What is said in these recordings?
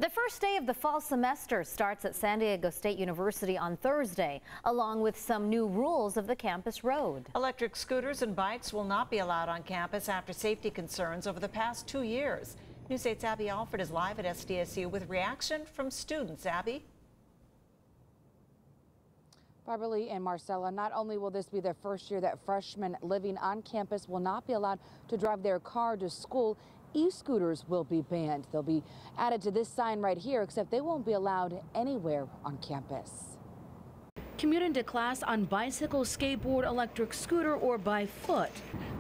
The first day of the fall semester starts at San Diego State University on Thursday, along with some new rules of the campus road. Electric scooters and bikes will not be allowed on campus after safety concerns over the past 2 years. News 8's Abby Alford is live at SDSU with reaction from students. Abby? Barbara Lee and Marcella, not only will this be the first year that freshmen living on campus will not be allowed to drive their car to school, e-scooters will be banned. They'll be added to this sign right here, except they won't be allowed anywhere on campus. Commuting to class on bicycle, skateboard, electric scooter, or by foot.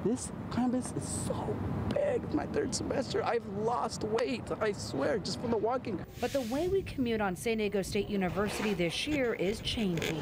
This campus is so big. My third semester, I've lost weight, I swear, just from the walking. But the way we commute on San Diego State University this year is changing.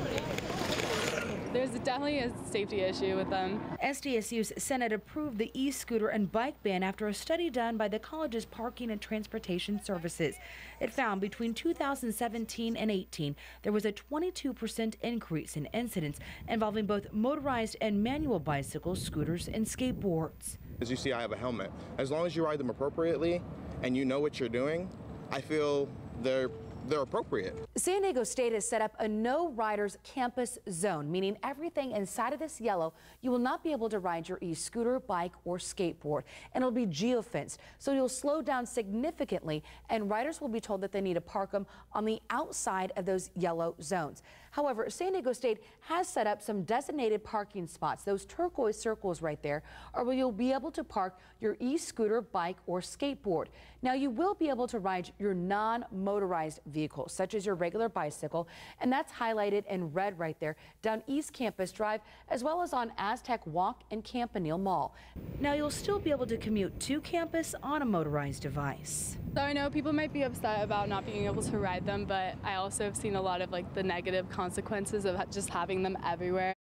There's definitely a safety issue with them. SDSU's Senate approved the e-scooter and bike ban after a study done by the college's Parking and Transportation Services. It found between 2017 and 18, there was a 22% increase in incidents involving both motorized and manual bicycles, scooters, and skateboards. As you see, I have a helmet. As long as you ride them appropriately and you know what you're doing, I feel they're appropriate. San Diego State has set up a no riders campus zone, meaning everything inside of this yellow, you will not be able to ride your e-scooter, bike, or skateboard. And it'll be geofenced, so you'll slow down significantly, and riders will be told that they need to park them on the outside of those yellow zones. However, San Diego State has set up some designated parking spots. Those turquoise circles right there are where you'll be able to park your e-scooter, bike, or skateboard. Now, you will be able to ride your non-motorized vehicles, such as your regular bicycle, and that's highlighted in red right there down East Campus Drive, as well as on Aztec Walk and Campanile Mall. Now, you'll still be able to commute to campus on a motorized device. So I know people might be upset about not being able to ride them, but I also have seen a lot of the negative consequences of just having them everywhere.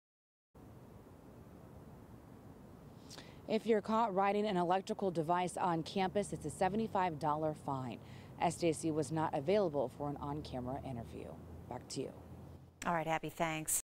If you're caught riding an electrical device on campus, it's a $75 fine. SDSU was not available for an on-camera interview. Back to you. All right, Abby, thanks.